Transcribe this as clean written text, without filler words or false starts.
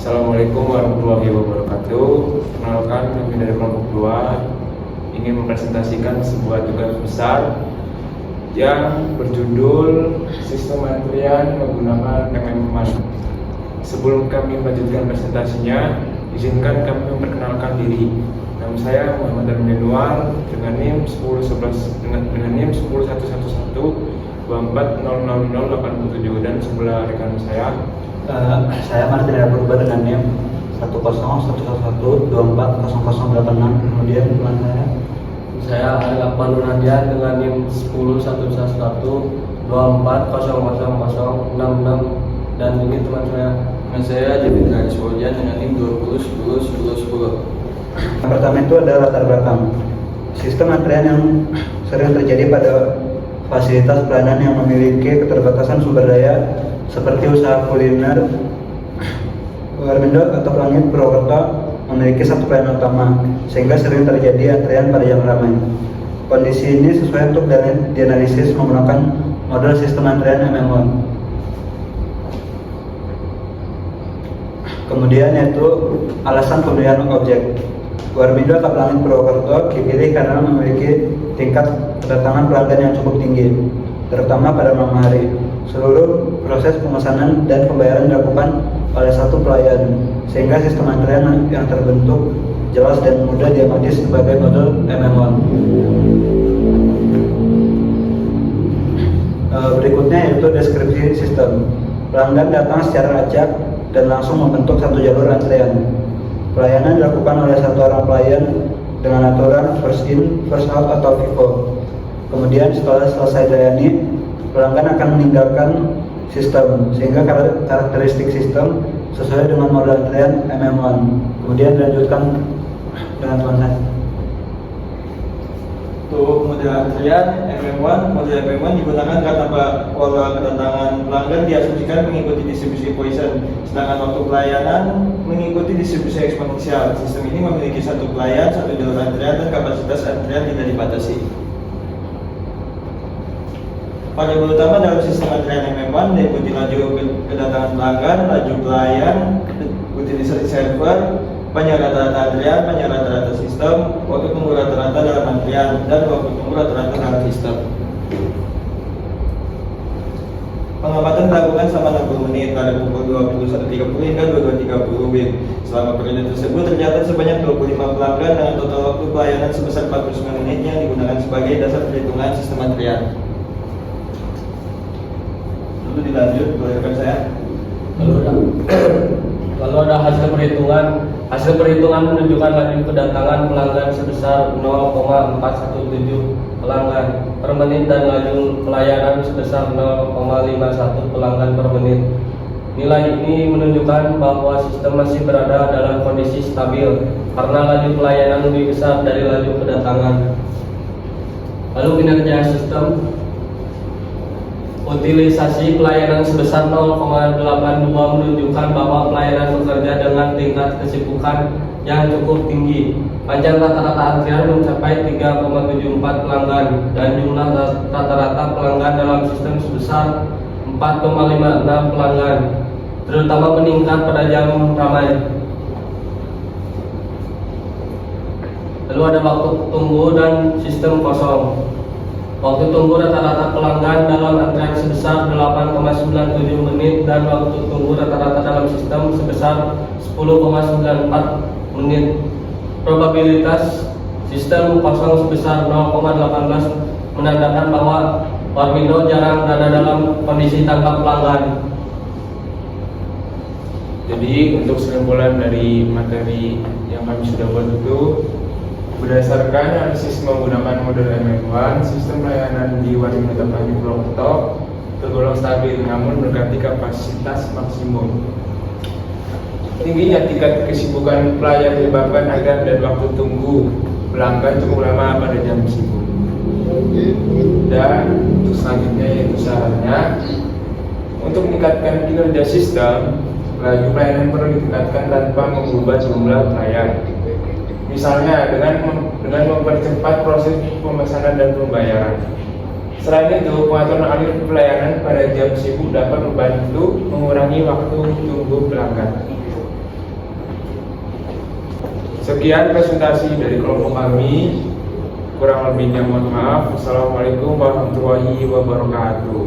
Assalamualaikum warahmatullahi wabarakatuh. Perkenalkan, kami dari kelompok 2 ingin mempresentasikan sebuah tugas besar yang berjudul Sistem Antrian Menggunakan MM1. Sebelum kami melanjutkan presentasinya, izinkan kami memperkenalkan diri. Nama saya Muhammad Armianwar dengan NIM 1011 dan sebelah rekan saya. Saya Martin Purba dengan NIM 101112400086. Kemudian teman saya Ari Akbar Nurhadian dengan NIM 101112400066 dan ini teman saya. Saya Jepit Radiswojan dengan NIM 20101010. Yang pertama itu adalah latar belakang. Sistem antrian yang sering terjadi pada fasilitas pelayanan yang memiliki keterbatasan sumber daya seperti usaha kuliner. Warmindo atau Langit Purwokerto memiliki satu pelayanan utama sehingga sering terjadi antrian pada jam ramai. Kondisi ini sesuai untuk dianalisis menggunakan model sistem antrian MM1. Kemudian yaitu alasan pemilihan objek. Warmindo atau Langit Purwokerto dipilih karena memiliki tingkat kedatangan pelanggan yang cukup tinggi, terutama pada malam hari. Seluruh proses pemesanan dan pembayaran dilakukan oleh satu pelayan, sehingga sistem antrian yang terbentuk jelas dan mudah diamati sebagai model MM1. Berikutnya yaitu deskripsi sistem. Pelanggan datang secara acak dan langsung membentuk satu jalur antrian. Pelayanan dilakukan oleh satu orang pelayan dengan aturan first in, first out atau FIFO. Kemudian setelah selesai dilayani, pelanggan akan meninggalkan sistem sehingga karakteristik sistem sesuai dengan model antrian MM1. Kemudian dilanjutkan dengan teman saya. Untuk model antrian model MM1 digunakan karena pola kedatangan pelanggan diasumsikan mengikuti distribusi Poisson, sedangkan waktu pelayanan mengikuti distribusi eksponensial. Sistem ini memiliki satu pelayan, satu jalur antrian, dan kapasitas antrian tidak dibatasi. Variabel utama dalam sistem antrian MM1 diikuti laju kedatangan pelanggan, laju pelayan, utility server, panjang rata-rata antrian, panjang rata-rata sistem, waktu tunggu rata-rata dalam antrian, dan waktu tunggu rata-rata dalam sistem. Pengamatan dilakukan selama 60 menit pada pukul 21.30 hingga 22.30 WIB. Selama periode tersebut tercatat sebanyak 25 pelanggan dengan total waktu pelayanan sebesar 49 menit yang digunakan sebagai dasar perhitungan sistem antrian. Lalu dilanjut oleh rekan saya. Lalu ada hasil perhitungan menunjukkan laju kedatangan pelanggan sebesar 0,417 pelanggan per menit dan laju pelayanan sebesar 0,51 pelanggan per menit. Nilai ini menunjukkan bahwa sistem masih berada dalam kondisi stabil karena laju pelayanan lebih besar dari laju kedatangan. Lalu kinerja sistem. Utilisasi pelayanan sebesar 0,82 menunjukkan bahwa pelayanan bekerja dengan tingkat kesibukan yang cukup tinggi. Panjang rata-rata antrian mencapai 3,74 pelanggan dan jumlah rata-rata pelanggan dalam sistem sebesar 4,56 pelanggan, terutama meningkat pada jam ramai. Lalu ada waktu tunggu dan sistem kosong. Waktu tunggu rata-rata pelanggan dalam antrian sebesar 8,97 menit dan waktu tunggu rata-rata dalam sistem sebesar 10,94 menit. Probabilitas sistem kosong sebesar 0,18 menandakan bahwa Warmindo jarang berada dalam kondisi tanpa pelanggan. Jadi untuk kesimpulan dari materi yang kami sudah buat itu, berdasarkan analisis menggunakan model MM1, sistem layanan di Warmindo Langit Purwokerto tergolong stabil namun mendekati kapasitas maksimum. Tingginya tingkat kesibukan pelayan menyebabkan agar dan waktu tunggu pelanggan cukup lama pada jam sibuk. Dan untuk selanjutnya yaitu sarannya, untuk meningkatkan kinerja sistem, laju pelayanan perlu ditingkatkan tanpa mengubah jumlah pelayan. Misalnya dengan mempercepat proses pemesanan dan pembayaran. Selain itu, pengaturan alur pelayanan pada jam sibuk dapat membantu mengurangi waktu tunggu pelanggan. Sekian presentasi dari kelompok kami. Kurang lebihnya mohon maaf. Assalamualaikum warahmatullahi wabarakatuh.